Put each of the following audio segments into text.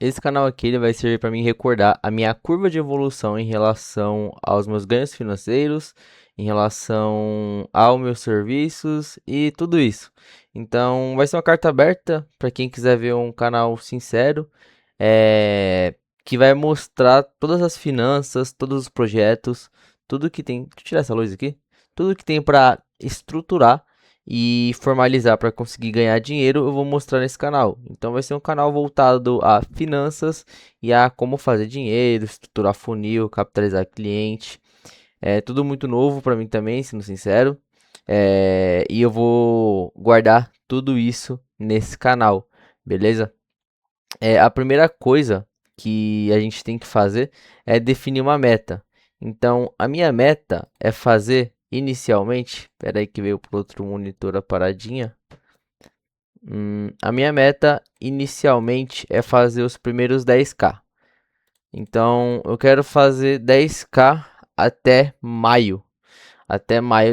Esse canal aqui ele vai servir para mim recordar a minha curva de evolução em relação aos meus ganhos financeiros, em relação aos meus serviços e tudo isso. Então, vai ser uma carta aberta para quem quiser ver um canal sincero, que vai mostrar todas as finanças, todos os projetos, tudo que tem. Deixa eu tirar essa luz aqui. Tudo que tem para estruturar e formalizar para conseguir ganhar dinheiro, eu vou mostrar nesse canal. Então vai ser um canal voltado a finanças e a como fazer dinheiro, estruturar funil, capitalizar cliente. É tudo muito novo para mim também, sendo sincero. E eu vou guardar tudo isso nesse canal, beleza? A primeira coisa que a gente tem que fazer é definir uma meta. Então, a minha meta é fazer inicialmente. Espera aí que veio para outro monitor a paradinha. A minha meta inicialmente é fazer os primeiros 10k. Então, eu quero fazer 10k até maio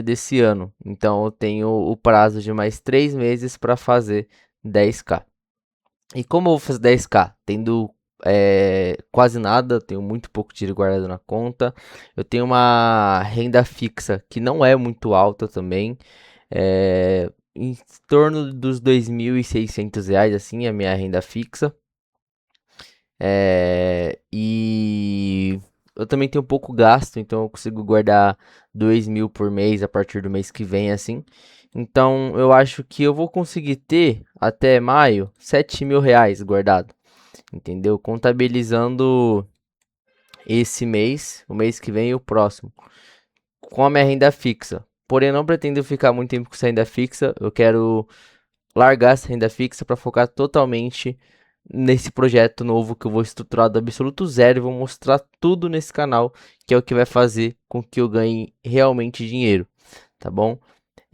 desse ano. Então, eu tenho o prazo de mais 3 meses para fazer 10k. E como eu vou fazer 10k? Tendo quase nada, tenho muito pouco dinheiro guardado na conta. Eu tenho uma renda fixa que não é muito alta também. Em torno dos R$ 2.600, assim, a minha renda fixa. E eu também tenho pouco gasto, então eu consigo guardar 2.000 por mês a partir do mês que vem, assim. Então eu acho que eu vou conseguir ter até maio R$ 7.000 guardado, entendeu? Contabilizando esse mês, o mês que vem e o próximo, com a minha renda fixa. Porém, eu não pretendo ficar muito tempo com essa renda fixa. Eu quero largar essa renda fixa para focar totalmente nesse projeto novo que eu vou estruturar do absoluto zero e vou mostrar tudo nesse canal, que é o que vai fazer com que eu ganhe realmente dinheiro, tá bom?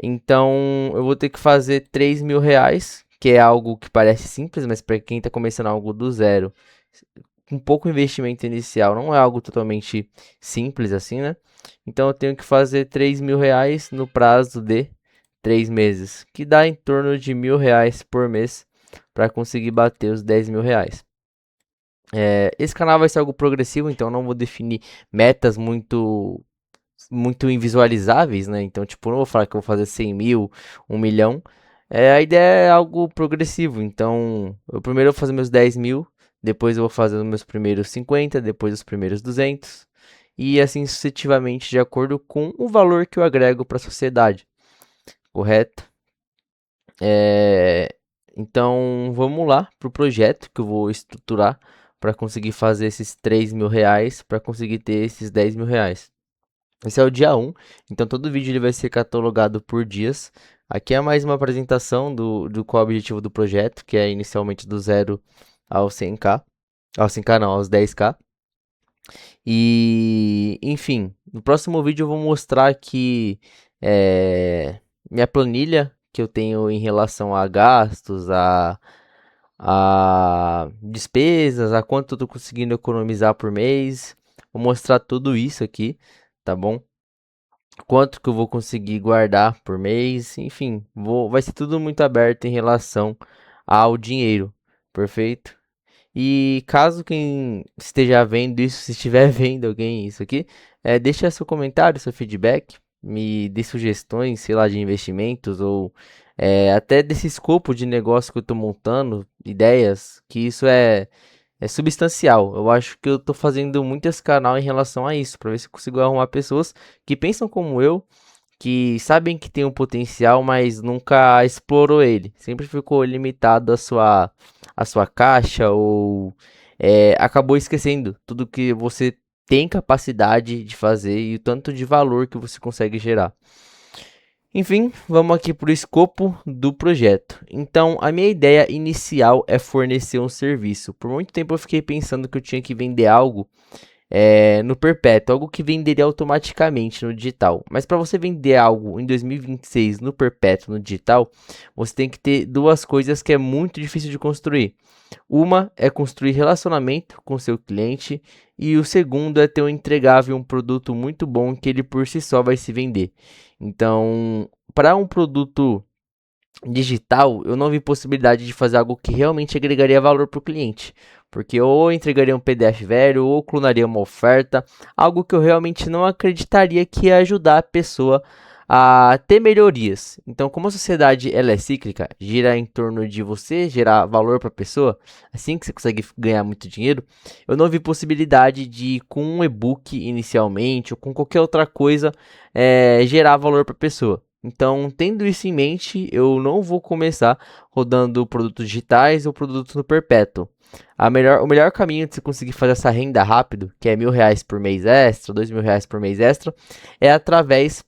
Então eu vou ter que fazer R$ 3.000, que é algo que parece simples, mas para quem está começando algo do zero, com pouco investimento inicial, não é algo totalmente simples assim, né? Então eu tenho que fazer R$ 3.000 no prazo de 3 meses, que dá em torno de R$ 1.000 por mês para conseguir bater os R$ 10.000. Esse canal vai ser algo progressivo, então eu não vou definir metas muito invisualizáveis, né? Então, tipo, não vou falar que eu vou fazer 100 mil, 1 milhão. A ideia é algo progressivo. Então, eu primeiro vou fazer meus 10 mil, depois eu vou fazer os meus primeiros 50, depois os primeiros 200, e assim sucessivamente, de acordo com o valor que eu agrego para a sociedade, correto? É, Então, vamos lá para o projeto que eu vou estruturar para conseguir fazer esses R$ 3.000, para conseguir ter esses R$ 10.000. Esse é o dia 1, então todo vídeo ele vai ser catalogado por dias. Aqui é mais uma apresentação do qual é o objetivo do projeto, que é inicialmente do zero ao 100k, ao 100k não, aos 10k. E, enfim, no próximo vídeo eu vou mostrar aqui minha planilha que eu tenho em relação a gastos, a despesas, a quanto eu tô conseguindo economizar por mês. Vou mostrar tudo isso aqui, tá bom? Quanto que eu vou conseguir guardar por mês, enfim, vai ser tudo muito aberto em relação ao dinheiro, perfeito? E caso quem esteja vendo isso, se estiver vendo alguém isso aqui, deixa seu comentário, seu feedback, me dê sugestões, sei lá, de investimentos ou até desse escopo de negócio que eu estou montando, ideias, que isso é substancial. Eu acho que eu tô fazendo muito esse canal em relação a isso, para ver se eu consigo arrumar pessoas que pensam como eu, que sabem que tem um potencial, mas nunca explorou ele. Sempre ficou limitado à sua caixa ou acabou esquecendo tudo que você tem capacidade de fazer e o tanto de valor que você consegue gerar. Enfim, vamos aqui para o escopo do projeto. Então, a minha ideia inicial é fornecer um serviço. Por muito tempo eu fiquei pensando que eu tinha que vender algo no perpétuo, algo que venderia automaticamente no digital. Mas para você vender algo em 2026 no perpétuo, no digital, você tem que ter duas coisas que é muito difícil de construir. Uma é construir relacionamento com seu cliente e o segundo é ter um entregável, um produto muito bom que ele por si só vai se vender. Então, para um produto digital, eu não vi possibilidade de fazer algo que realmente agregaria valor para o cliente. porque ou eu entregaria um PDF velho, ou clonaria uma oferta, algo que eu realmente não acreditaria que ia ajudar a pessoa a ter melhorias. Então, como a sociedade ela é cíclica, gira em torno de você gerar valor para a pessoa, assim que você consegue ganhar muito dinheiro, eu não vi possibilidade de, com um e-book inicialmente, ou com qualquer outra coisa, gerar valor para a pessoa. Então, tendo isso em mente, eu não vou começar rodando produtos digitais ou produtos no perpétuo. O melhor caminho de você conseguir fazer essa renda rápido, que é R$ 1.000 por mês extra, R$ 2.000 por mês extra, é através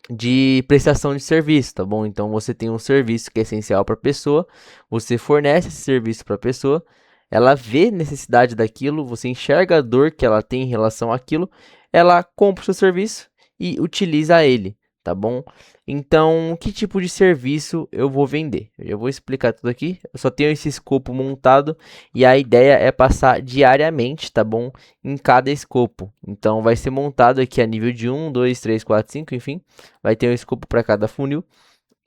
de prestação de serviço, tá bom? Então você tem um serviço que é essencial para a pessoa, você fornece esse serviço para a pessoa, ela vê necessidade daquilo, você enxerga a dor que ela tem em relação àquilo, ela compra o seu serviço e utiliza ele, tá bom? Então, que tipo de serviço eu vou vender? Eu vou explicar tudo aqui. Eu só tenho esse escopo montado e a ideia é passar diariamente, tá bom? Em cada escopo. Então, vai ser montado aqui a nível de 1, 2, 3, 4, 5, enfim. Vai ter um escopo para cada funil.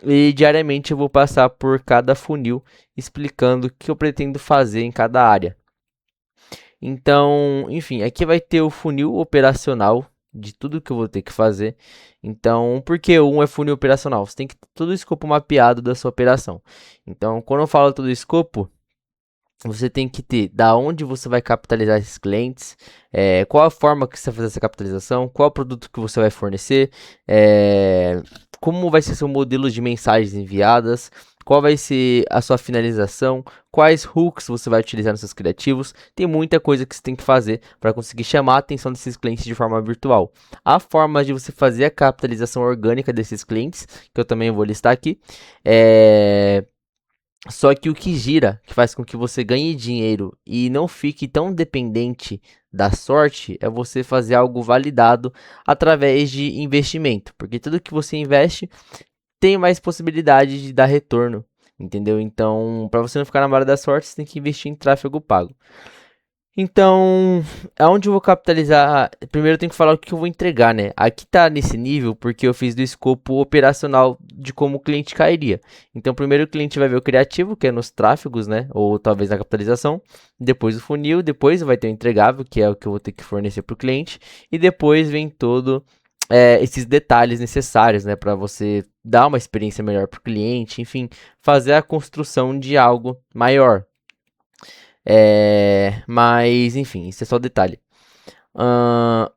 E diariamente eu vou passar por cada funil explicando o que eu pretendo fazer em cada área. Então, enfim, aqui vai ter o funil operacional de tudo que eu vou ter que fazer. Então, por que um é funil operacional? Você tem que ter todo o escopo mapeado da sua operação. Então, quando eu falo todo o escopo, você tem que ter da onde você vai capitalizar esses clientes, qual a forma que você vai fazer essa capitalização, qual o produto que você vai fornecer, como vai ser seu modelo de mensagens enviadas, qual vai ser a sua finalização, quais hooks você vai utilizar nos seus criativos. Tem muita coisa que você tem que fazer para conseguir chamar a atenção desses clientes de forma virtual. Há formas de você fazer a capitalização orgânica desses clientes, que eu também vou listar aqui. Só que o que gira, que faz com que você ganhe dinheiro e não fique tão dependente da sorte, é você fazer algo validado através de investimento. Porque tudo que você investe tem mais possibilidade de dar retorno, entendeu? Então, para você não ficar na mara da sorte, você tem que investir em tráfego pago. Então, aonde eu vou capitalizar? Primeiro eu tenho que falar o que eu vou entregar, né? Aqui tá nesse nível porque eu fiz do escopo operacional de como o cliente cairia. Então, primeiro o cliente vai ver o criativo, que é nos tráfegos, né? Ou talvez na capitalização. Depois o funil, depois vai ter o entregável, que é o que eu vou ter que fornecer para o cliente. E depois vem todo esses detalhes necessários, né? Para você dar uma experiência melhor para o cliente, enfim, fazer a construção de algo maior. Mas, enfim, isso é só detalhe.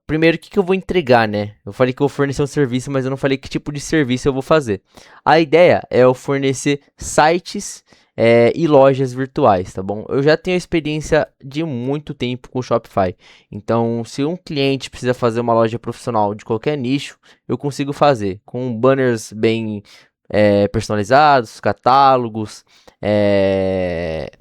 Primeiro, o que eu vou entregar, né? Eu falei que eu vou fornecer um serviço, mas eu não falei que tipo de serviço eu vou fazer. A ideia é eu fornecer sites e lojas virtuais, tá bom? Eu já tenho experiência de muito tempo com o Shopify. Então, se um cliente precisa fazer uma loja profissional de qualquer nicho, eu consigo fazer com banners bem personalizados, catálogos,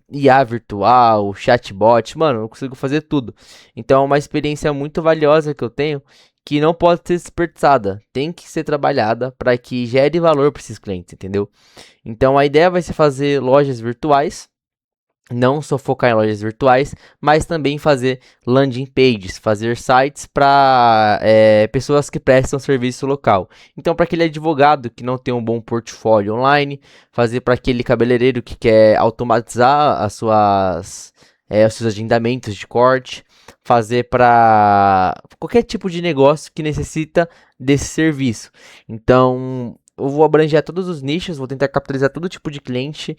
IA virtual, chatbot, mano, eu consigo fazer tudo. Então é uma experiência muito valiosa que eu tenho, que não pode ser desperdiçada, tem que ser trabalhada para que gere valor para esses clientes, entendeu? Então a ideia vai ser fazer lojas virtuais, não só focar em lojas virtuais, mas também fazer landing pages, fazer sites para pessoas que prestam serviço local. Então, para aquele advogado que não tem um bom portfólio online, fazer para aquele cabeleireiro que quer automatizar os seus agendamentos de corte, fazer para qualquer tipo de negócio que necessita desse serviço. Então, eu vou abranger todos os nichos, vou tentar capitalizar todo tipo de cliente,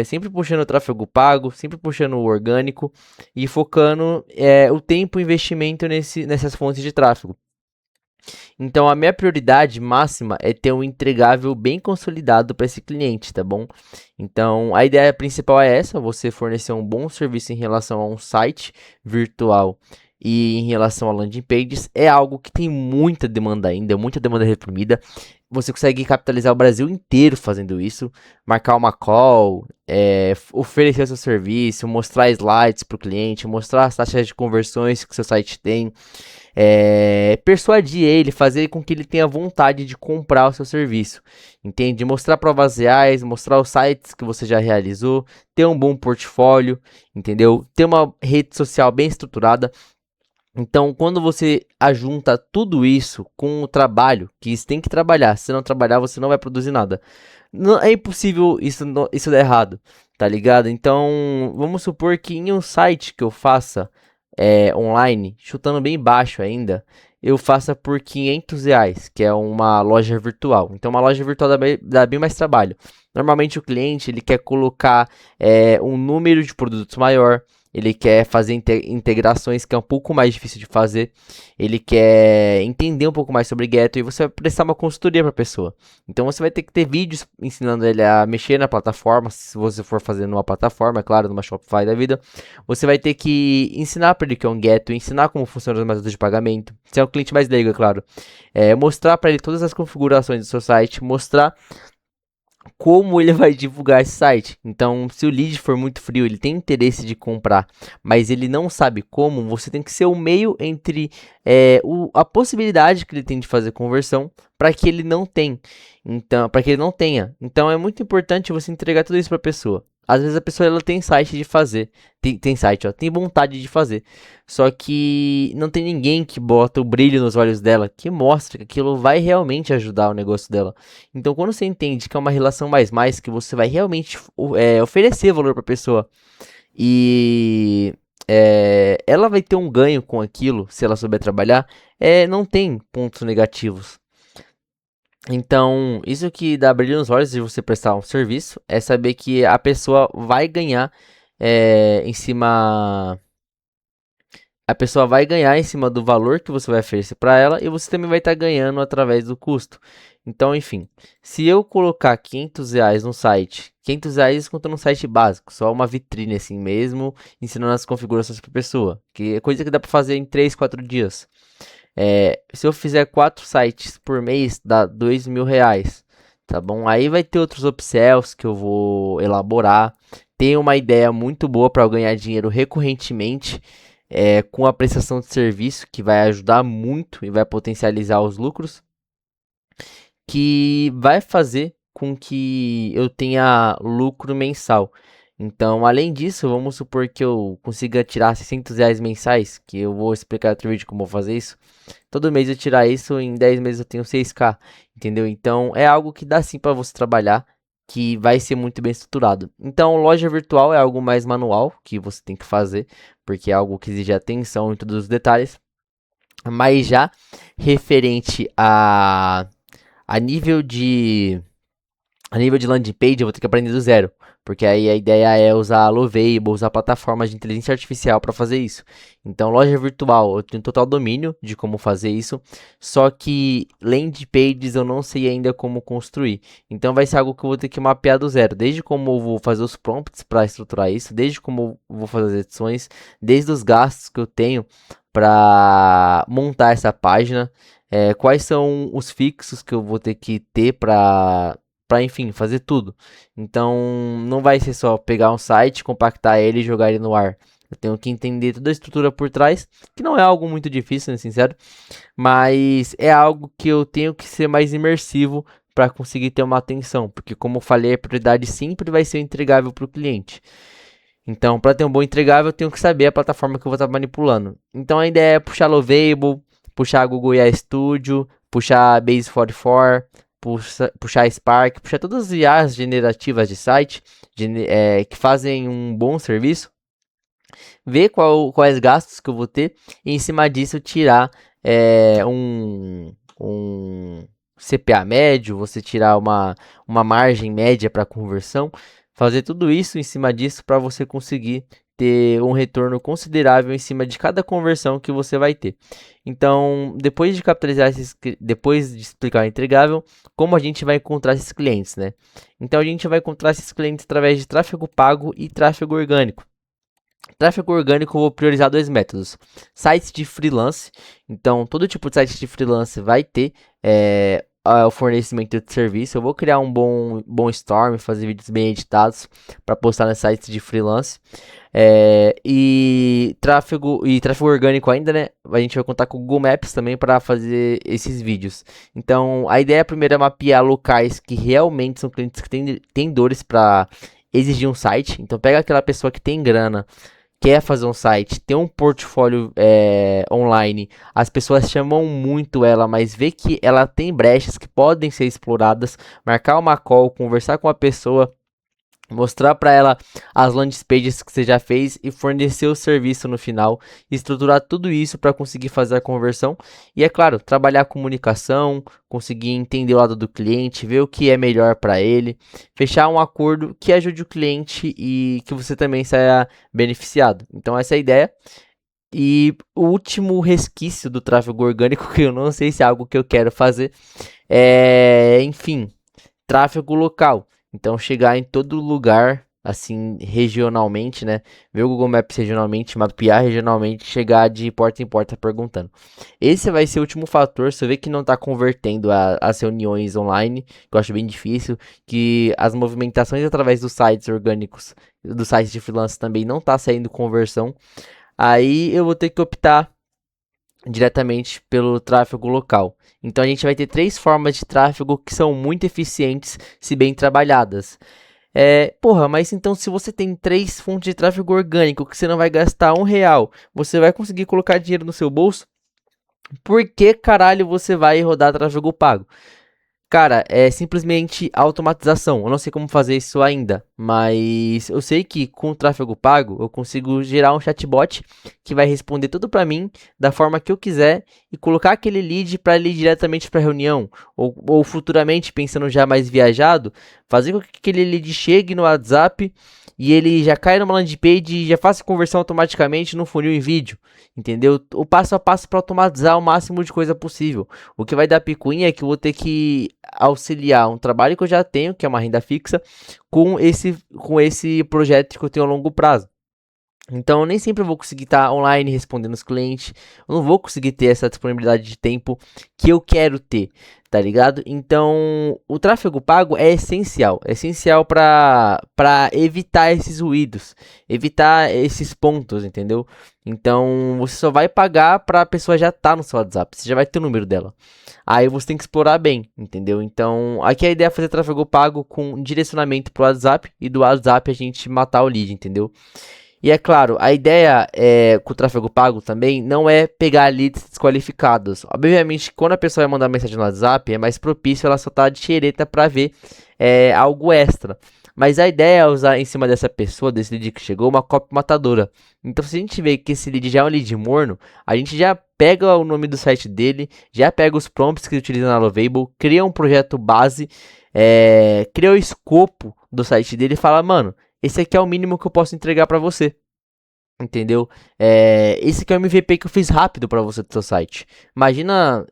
sempre puxando o tráfego pago, sempre puxando o orgânico e focando o tempo e investimento nessas fontes de tráfego. Então, a minha prioridade máxima é ter um entregável bem consolidado para esse cliente, tá bom? Então, a ideia principal é essa: você fornecer um bom serviço em relação a um site virtual e em relação a landing pages. É algo que tem muita demanda ainda, muita demanda reprimida. Você consegue capitalizar o Brasil inteiro fazendo isso, marcar uma call, oferecer o seu serviço, mostrar slides para o cliente, mostrar as taxas de conversões que o seu site tem, persuadir ele, fazer com que ele tenha vontade de comprar o seu serviço, entende? Mostrar provas reais, mostrar os sites que você já realizou, ter um bom portfólio, entendeu? Ter uma rede social bem estruturada. Então, quando você ajunta tudo isso com o trabalho, que você tem que trabalhar, se não trabalhar, você não vai produzir nada. Não, é impossível isso dar errado. tá ligado? Então, vamos supor que em um site que eu faça online, chutando bem baixo ainda, eu faça por R$ 500, que é uma loja virtual. Então, uma loja virtual dá bem mais trabalho. Normalmente, o cliente ele quer colocar um número de produtos maior, ele quer fazer integrações que é um pouco mais difícil de fazer, ele quer entender um pouco mais sobre Ghetto e você vai prestar uma consultoria para a pessoa. Então, você vai ter que ter vídeos ensinando ele a mexer na plataforma, se você for fazer numa plataforma, é claro, numa Shopify da vida. Você vai ter que ensinar para ele o que é um Ghetto, ensinar como funcionam os métodos de pagamento. Se é um cliente mais leigo, é claro. Mostrar para ele todas as configurações do seu site, mostrar como ele vai divulgar esse site. Então, se o lead for muito frio, ele tem interesse de comprar, mas ele não sabe como, você tem que ser o meio entre a possibilidade que ele tem de fazer conversão para que ele não tenha. Então, para que ele não tenha. Então, é muito importante você entregar tudo isso para a pessoa. Às vezes a pessoa ela tem site de fazer, tem site, ó, tem vontade de fazer. Só que não tem ninguém que bota o brilho nos olhos dela, que mostra que aquilo vai realmente ajudar o negócio dela. Então, quando você entende que é uma relação mais, que você vai realmente oferecer valor para a pessoa e ela vai ter um ganho com aquilo, se ela souber trabalhar, não tem pontos negativos. Então, isso que dá brilho nos olhos de você prestar um serviço é saber que a pessoa vai ganhar em cima. A pessoa vai ganhar em cima do valor que você vai oferecer para ela e você também vai estar ganhando através do custo. Então, enfim, se eu colocar R$ 500 no site, R$ 500 conta num site básico, só uma vitrine assim mesmo, ensinando as configurações para a pessoa, que é coisa que dá para fazer em 3, 4 dias. Se eu fizer 4 sites por mês, dá R$ 2.000, tá bom? Aí vai ter outros upsells que eu vou elaborar. Tem uma ideia muito boa para eu ganhar dinheiro recorrentemente com a prestação de serviço, que vai ajudar muito e vai potencializar os lucros, que vai fazer com que eu tenha lucro mensal. Então, além disso, vamos supor que eu consiga tirar R$ 600 mensais, que eu vou explicar outro vídeo como eu vou fazer isso. Todo mês eu tirar isso, em 10 meses eu tenho 6K, entendeu? Então, é algo que dá sim para você trabalhar, que vai ser muito bem estruturado. Então, loja virtual é algo mais manual, que você tem que fazer, porque é algo que exige atenção em todos os detalhes. Mas já referente a nível de a nível de landing page, eu vou ter que aprender do zero. Porque aí a ideia é usar a Lovable, usar plataformas de inteligência artificial para fazer isso. Então, loja virtual, eu tenho total domínio de como fazer isso. Só que landing pages eu não sei ainda como construir. Então, vai ser algo que eu vou ter que mapear do zero. Desde como eu vou fazer os prompts para estruturar isso, desde como eu vou fazer as edições, desde os gastos que eu tenho para montar essa página. Quais são os fixos que eu vou ter que ter para enfim, fazer tudo. Então, não vai ser só pegar um site, compactar ele e jogar ele no ar. Eu tenho que entender toda a estrutura por trás, que não é algo muito difícil, né, sincero, mas é algo que eu tenho que ser mais imersivo para conseguir ter uma atenção, porque como eu falei, a prioridade sempre vai ser entregável para o cliente. Então, para ter um bom entregável, eu tenho que saber a plataforma que eu vou estar manipulando. Então, a ideia é puxar Lovable, puxar Google AI Studio, puxar Base 44, puxar Spark, puxar todas as IAs generativas de site que fazem um bom serviço, ver quais gastos que eu vou ter e em cima disso tirar um CPA médio, você tirar uma margem média para conversão, fazer tudo isso em cima disso para você conseguir ter um retorno considerável em cima de cada conversão que você vai ter. Então, depois de capitalizar depois de explicar o entregável, como a gente vai encontrar esses clientes, né? Então, a gente vai encontrar esses clientes através de tráfego pago e tráfego orgânico. Tráfego orgânico, eu vou priorizar dois métodos. Sites de freelance. Então, todo tipo de site de freelance vai ter o fornecimento de serviço. Eu vou criar um bom Storm, fazer vídeos bem editados para postar nos sites de freelance. E tráfego orgânico ainda, né? A gente vai contar com o Google Maps também para fazer esses vídeos. Então, a ideia primeiro é mapear locais que realmente são clientes que têm dores para exigir um site. Então, pega aquela pessoa que tem grana, quer fazer um site, tem um portfólio online, as pessoas chamam muito ela, mas vê que ela tem brechas que podem ser exploradas, marcar uma call, conversar com a pessoa mostrar para ela as landing pages que você já fez e fornecer o serviço no final, estruturar tudo isso para conseguir fazer a conversão e, é claro, trabalhar a comunicação, conseguir entender o lado do cliente, ver o que é melhor para ele, fechar um acordo que ajude o cliente e que você também saia beneficiado. Então essa é a ideia. E o último resquício do tráfego orgânico, que eu não sei se é algo que eu quero fazer, é, enfim, tráfego local. Então, chegar em todo lugar, assim, regionalmente, né? Ver o Google Maps regionalmente, mapear regionalmente, chegar de porta em porta perguntando. Esse vai ser o último fator. Se você vê que não está convertendo as reuniões online, que eu acho bem difícil, que as movimentações através dos sites orgânicos, dos sites de freelance também não tá saindo conversão, aí eu vou ter que optar diretamente pelo tráfego local. Então a gente vai ter três formas de tráfego que são muito eficientes se bem trabalhadas. Porra, mas então se você tem três fontes de tráfego orgânico que você não vai gastar R$ 1, você vai conseguir colocar dinheiro no seu bolso? Por que caralho você vai rodar tráfego pago? Cara, é simplesmente automatização. Eu não sei como fazer isso ainda, mas eu sei que com o tráfego pago eu consigo gerar um chatbot que vai responder tudo para mim da forma que eu quiser e colocar aquele lead para ir diretamente para a reunião ou futuramente, pensando já mais viajado, fazer com que aquele lead chegue no WhatsApp e ele já caia numa landing page e já faça a conversão automaticamente no funil em vídeo, entendeu? O passo a passo para automatizar o máximo de coisa possível. O que vai dar picuinha é que eu vou ter que auxiliar um trabalho que eu já tenho, que é uma renda fixa, com esse projeto que eu tenho a longo prazo. Então, eu nem sempre eu vou conseguir estar online respondendo os clientes. Eu não vou conseguir ter essa disponibilidade de tempo que eu quero ter, tá ligado? Então, o tráfego pago é essencial. É essencial para evitar esses ruídos, evitar esses pontos, entendeu? Então, você só vai pagar para a pessoa já estar no seu WhatsApp. Você já vai ter o número dela. Aí você tem que explorar bem, entendeu? Então, aqui a ideia é fazer tráfego pago com direcionamento pro WhatsApp e do WhatsApp a gente matar o lead, entendeu? E é claro, a ideia com o tráfego pago também não é pegar leads desqualificados. Obviamente, quando a pessoa vai mandar mensagem no WhatsApp, é mais propício ela soltar de xereta para ver algo extra. Mas a ideia é usar em cima dessa pessoa, desse lead que chegou, uma copy matadora. Então, se a gente vê que esse lead já é um lead morno, a gente já pega o nome do site dele, já pega os prompts que ele utiliza na Lovable, cria um projeto base, cria o escopo do site dele e fala, mano, esse aqui é o mínimo que eu posso entregar para você. Entendeu? Esse aqui é o MVP que eu fiz rápido para você do seu site. Imagina,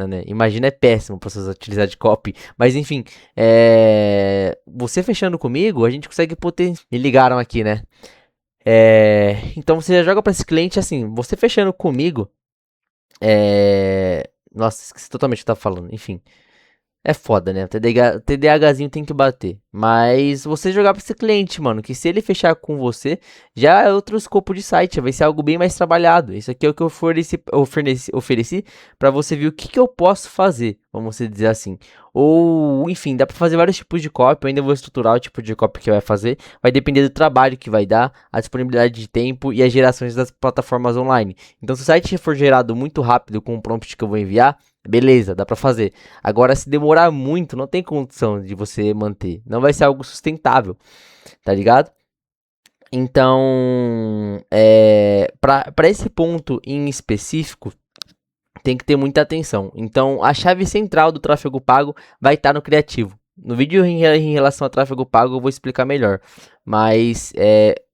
né? Imagina é péssimo para você utilizar de copy. Mas enfim, você fechando comigo, a gente consegue potenciar. Me ligaram aqui, né? Então você já joga para esse cliente assim. Você fechando comigo. Nossa, esqueci totalmente o que eu tava falando. Enfim. É foda, né? O TDAHzinho tem que bater. Mas você jogar pra esse cliente, mano, que se ele fechar com você, já é outro escopo de site, vai ser algo bem mais trabalhado. Isso aqui é o que eu ofereci pra você ver o que eu posso fazer, vamos dizer assim. Ou, enfim, dá pra fazer vários tipos de copy. Eu ainda vou estruturar o tipo de copy que vai fazer. Vai depender do trabalho que vai dar, a disponibilidade de tempo e as gerações das plataformas online. Então, se o site for gerado muito rápido com o prompt que eu vou enviar, beleza, dá pra fazer. Agora, se demorar muito, não tem condição de você manter. Não vai ser algo sustentável, tá ligado? Então, para esse ponto em específico, tem que ter muita atenção. Então, a chave central do tráfego pago vai estar no criativo. No vídeo em relação ao tráfego pago, eu vou explicar melhor. Mas,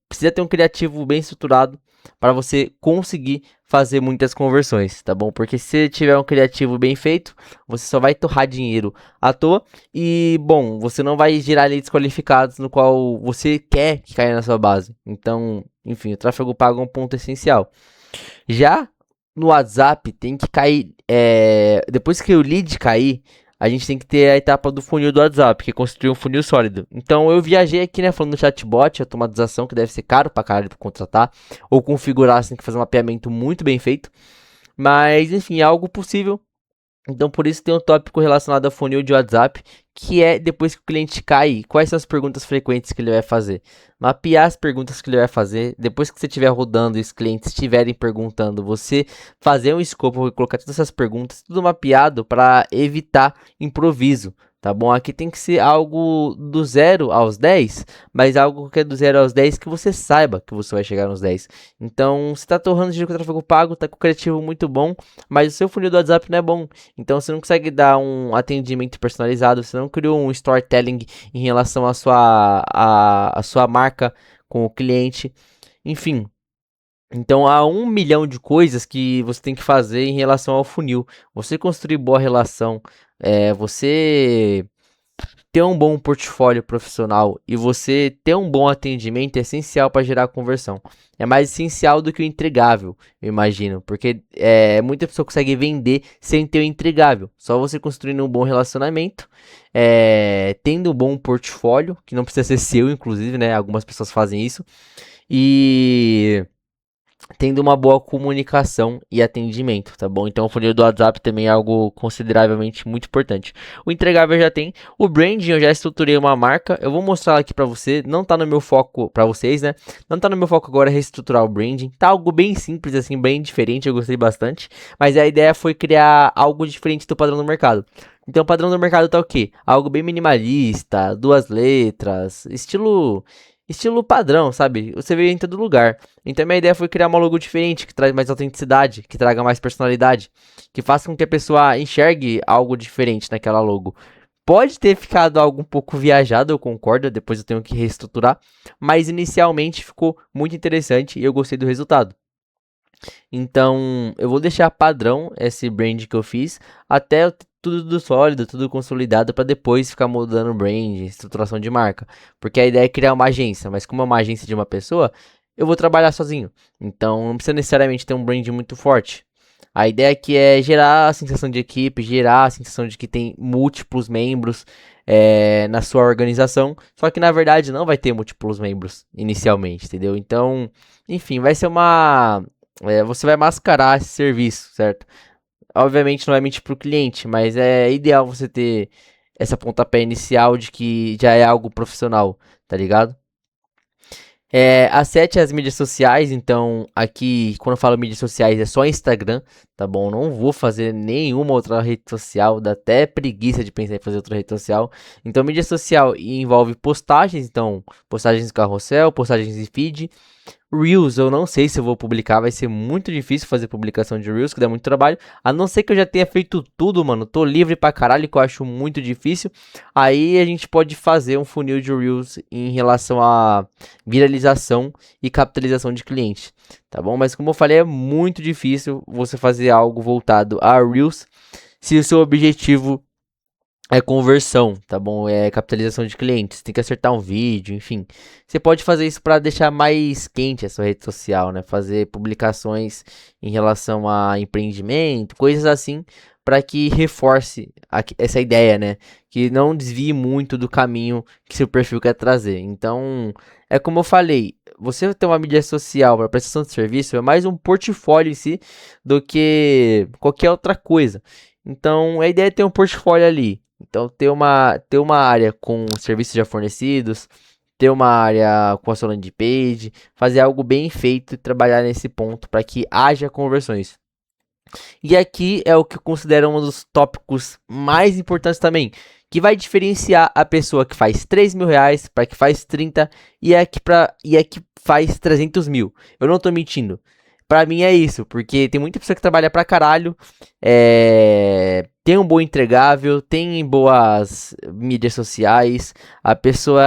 precisa ter um criativo bem estruturado para você conseguir fazer muitas conversões, tá bom? Porque se tiver um criativo bem feito, você só vai torrar dinheiro à toa e, bom, você não vai gerar leads qualificados no qual você quer que caia na sua base. Então, enfim, o tráfego pago é um ponto essencial. Já no WhatsApp tem que cair, depois que o lead cair, a gente tem que ter a etapa do funil do WhatsApp, que é construir um funil sólido. Então eu viajei aqui, né, falando do chatbot, automatização, que deve ser caro pra caralho pra contratar, ou configurar, você tem que fazer um mapeamento muito bem feito. Mas, enfim, é algo possível. Então, por isso tem um tópico relacionado ao funil de WhatsApp, que é depois que o cliente cai, quais são as perguntas frequentes que ele vai fazer. Mapear as perguntas que ele vai fazer, depois que você estiver rodando e os clientes estiverem perguntando, você fazer um escopo e colocar todas essas perguntas, tudo mapeado para evitar improviso, tá bom? Aqui tem que ser algo do 0 aos 10, mas algo que é do 0 aos 10 que você saiba que você vai chegar nos 10. Então, você tá torrando dinheiro com o tráfego pago, tá com o criativo muito bom, mas o seu funil do WhatsApp não é bom. Então, você não consegue dar um atendimento personalizado, você não criou um storytelling em relação à sua marca com o cliente. Enfim, então há 1 milhão de coisas que você tem que fazer em relação ao funil. Você construir boa relação, você ter um bom portfólio profissional e você ter um bom atendimento é essencial para gerar conversão. É mais essencial do que o entregável, eu imagino, porque muita pessoa consegue vender sem ter o entregável. Só você construindo um bom relacionamento, tendo um bom portfólio, que não precisa ser seu, inclusive, né? Algumas pessoas fazem isso. E tendo uma boa comunicação e atendimento, tá bom? Então o funil do WhatsApp também é algo consideravelmente muito importante. O entregável já tem, o branding eu já estruturei uma marca, eu vou mostrar aqui pra você, não tá no meu foco pra vocês, né? Não tá no meu foco agora reestruturar o branding, tá algo bem simples assim, bem diferente, eu gostei bastante, mas a ideia foi criar algo diferente do padrão do mercado. Então o padrão do mercado tá o quê? Algo bem minimalista, 2 letras, estilo padrão, sabe? Você vê em todo lugar. Então minha ideia foi criar uma logo diferente, que traz mais autenticidade, que traga mais personalidade, que faça com que a pessoa enxergue algo diferente naquela logo. Pode ter ficado algo um pouco viajado, eu concordo, depois eu tenho que reestruturar, mas inicialmente ficou muito interessante e eu gostei do resultado. Então, eu vou deixar padrão esse brand que eu fiz até tudo sólido, tudo consolidado para depois ficar mudando o brand, estruturação de marca. Porque a ideia é criar uma agência, mas como é uma agência de uma pessoa, eu vou trabalhar sozinho. Então, não precisa necessariamente ter um brand muito forte. A ideia aqui é gerar a sensação de equipe, gerar a sensação de que tem múltiplos membros na sua organização, só que na verdade não vai ter múltiplos membros inicialmente, entendeu? Então, enfim, vai ser você vai mascarar esse serviço, certo? Obviamente não é mentir para o cliente, mas é ideal você ter essa pontapé inicial de que já é algo profissional, tá ligado? Acerte as mídias sociais, então aqui quando eu falo mídias sociais é só Instagram, tá bom? Não vou fazer nenhuma outra rede social, dá até preguiça de pensar em fazer outra rede social. Então mídia social envolve postagens, então postagens em carrossel, postagens em feed. Reels, eu não sei se eu vou publicar, vai ser muito difícil fazer publicação de Reels, que dá muito trabalho. A não ser que eu já tenha feito tudo, mano. Tô livre pra caralho, que eu acho muito difícil. Aí a gente pode fazer um funil de Reels em relação a viralização e capitalização de clientes, tá bom? Mas como eu falei, é muito difícil você fazer algo voltado a Reels se o seu objetivo é conversão, tá bom? É capitalização de clientes. Tem que acertar um vídeo, enfim. Você pode fazer isso para deixar mais quente a sua rede social, né? Fazer publicações em relação a empreendimento, coisas assim, para que reforce essa ideia, né? Que não desvie muito do caminho que seu perfil quer trazer. Então, é como eu falei, você ter uma mídia social para prestação de serviço é mais um portfólio em si do que qualquer outra coisa. Então, a ideia é ter um portfólio ali. Então, ter uma área com serviços já fornecidos, ter uma área com a sua landing page, fazer algo bem feito e trabalhar nesse ponto para que haja conversões. E aqui é o que eu considero um dos tópicos mais importantes também, que vai diferenciar a pessoa que faz 3 mil reais para que faz 30 e a que faz 300 mil. Eu não tô mentindo. Pra mim é isso, porque tem muita pessoa que trabalha pra caralho, tem um bom entregável, tem boas mídias sociais, a pessoa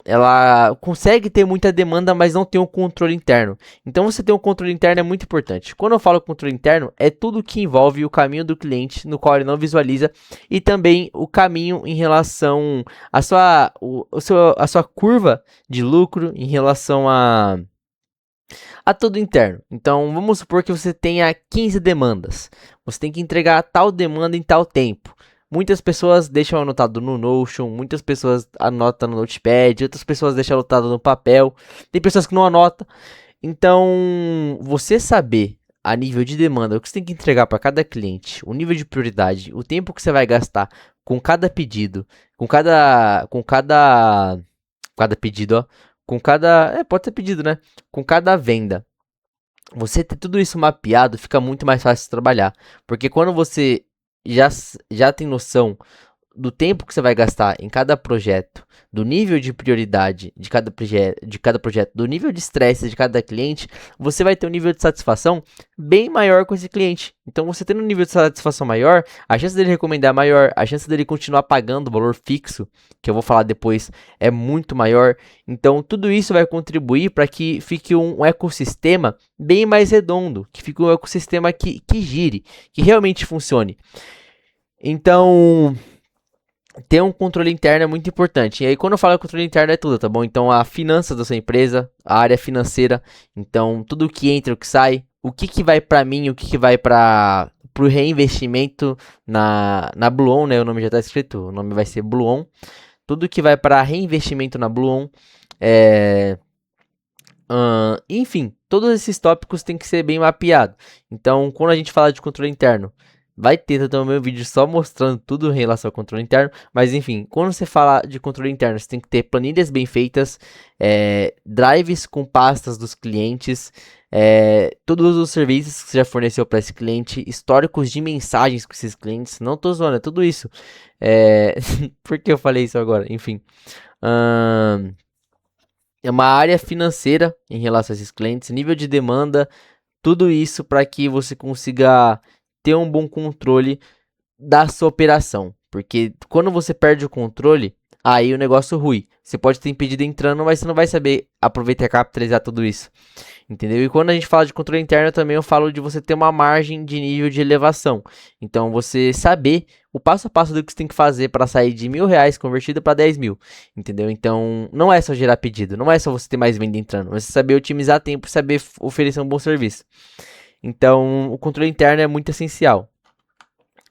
ela consegue ter muita demanda, mas não tem um controle interno. Então você ter um controle interno é muito importante. Quando eu falo controle interno, é tudo que envolve o caminho do cliente, no qual ele não visualiza, e também o caminho em relação à sua curva de lucro em relação a tudo interno. Então, vamos supor que você tenha 15 demandas. Você tem que entregar tal demanda em tal tempo. Muitas pessoas deixam anotado no Notion, muitas pessoas anotam no Notepad, outras pessoas deixam anotado no papel. Tem pessoas que não anotam. Então, você saber a nível de demanda o que você tem que entregar para cada cliente, o nível de prioridade, o tempo que você vai gastar com cada pedido, com cada pedido, ó, pode ser pedido, né? Com cada venda. Você ter tudo isso mapeado fica muito mais fácil de trabalhar, porque quando você já tem noção do tempo que você vai gastar em cada projeto, do nível de prioridade de cada projeto, do nível de estresse de cada cliente, você vai ter um nível de satisfação bem maior com esse cliente. Então, você tendo um nível de satisfação maior, a chance dele recomendar maior, a chance dele continuar pagando o valor fixo, que eu vou falar depois, é muito maior. Então, tudo isso vai contribuir para que fique um ecossistema bem mais redondo, que fique um ecossistema que gire, que realmente funcione. Então, ter um controle interno é muito importante. E aí, quando eu falo controle interno, é tudo, tá bom? Então, a finança da sua empresa, a área financeira, então, tudo que entra, o que sai, o que vai para mim, o que vai para o reinvestimento na Bluon, né? O nome já tá escrito, o nome vai ser Bluon. Tudo que vai para reinvestimento na Bluon, enfim, todos esses tópicos têm que ser bem mapeados. Então, quando a gente fala de controle interno, vai ter também meu vídeo só mostrando tudo em relação ao controle interno. Mas enfim, quando você fala de controle interno, você tem que ter planilhas bem feitas, drives com pastas dos clientes, todos os serviços que você já forneceu para esse cliente, históricos de mensagens com esses clientes. Não tô zoando, é tudo isso. Por que eu falei isso agora? Enfim. É uma área financeira em relação a esses clientes, nível de demanda, tudo isso para que você consiga ter um bom controle da sua operação. Porque quando você perde o controle, aí o negócio rui. Você pode ter pedido entrando, mas você não vai saber aproveitar e capitalizar tudo isso. Entendeu? E quando a gente fala de controle interno, também eu falo de você ter uma margem de nível de elevação. Então, você saber o passo a passo do que você tem que fazer para sair de R$ 1.000 convertido para 10 mil. Entendeu? Então, não é só gerar pedido, não é só você ter mais venda entrando, mas você saber otimizar tempo e saber oferecer um bom serviço. Então, o controle interno é muito essencial.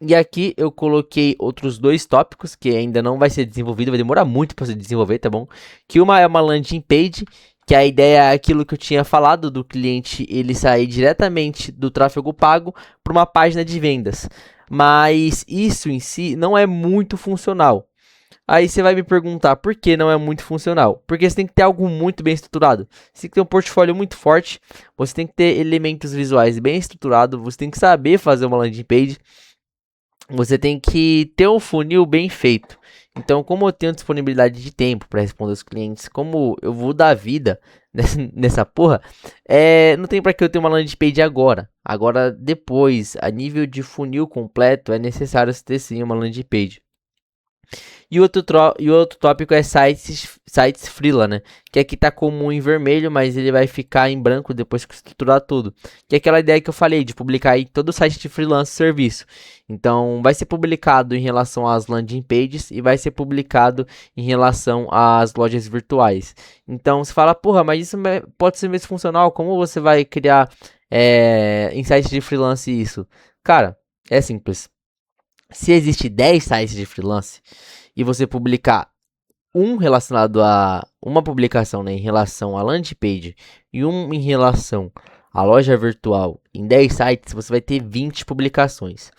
E aqui eu coloquei outros dois tópicos que ainda não vai ser desenvolvido, vai demorar muito para se desenvolver, tá bom? Que uma é uma landing page, que a ideia é aquilo que eu tinha falado do cliente ele sair diretamente do tráfego pago para uma página de vendas. Mas isso em si não é muito funcional. Aí você vai me perguntar por que não é muito funcional? Porque você tem que ter algo muito bem estruturado. Você tem que ter um portfólio muito forte, você tem que ter elementos visuais bem estruturados, você tem que saber fazer uma landing page. Você tem que ter um funil bem feito. Então, como eu tenho disponibilidade de tempo para responder aos clientes, como eu vou dar vida nessa porra, não tem para que eu ter uma landing page agora. Agora, depois, a nível de funil completo, é necessário ter sim uma landing page. E outro tópico é sites freela, né? Que aqui tá comum em vermelho, mas ele vai ficar em branco depois que estruturar tudo. Que é aquela ideia que eu falei de publicar em todo site de freelance serviço. Então, vai ser publicado em relação às landing pages e vai ser publicado em relação às lojas virtuais. Então, você fala, porra, mas isso pode ser mesmo funcional? Como você vai criar em sites de freelance isso? Cara, é simples. Se existe 10 sites de freelance e você publicar um relacionado a uma publicação, né, em relação à landing page e um em relação à loja virtual em 10 sites, você vai ter 20 publicações.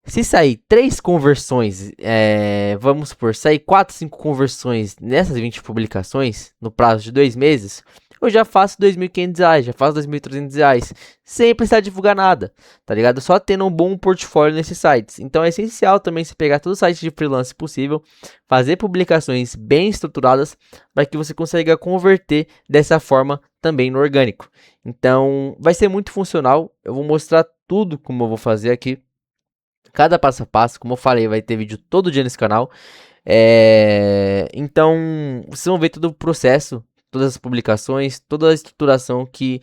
Se sair 3 conversões, vamos supor, sair 4, 5 conversões nessas 20 publicações no prazo de 2 meses, eu já faço R$ 2.500, já faço R$ 2.300, sem precisar divulgar nada, tá ligado? Só tendo um bom portfólio nesses sites. Então é essencial também você pegar todos os sites de freelance possível, fazer publicações bem estruturadas, para que você consiga converter dessa forma também no orgânico. Então vai ser muito funcional, eu vou mostrar tudo como eu vou fazer aqui. Cada passo a passo, como eu falei, vai ter vídeo todo dia nesse canal. Então, vocês vão ver todo o processo, todas as publicações, toda a estruturação que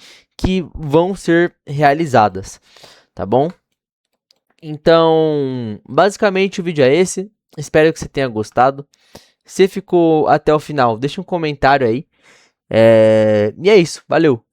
vão ser realizadas, tá bom? Então, basicamente o vídeo é esse. Espero que você tenha gostado. Se ficou até o final, deixa um comentário aí. E é isso, valeu!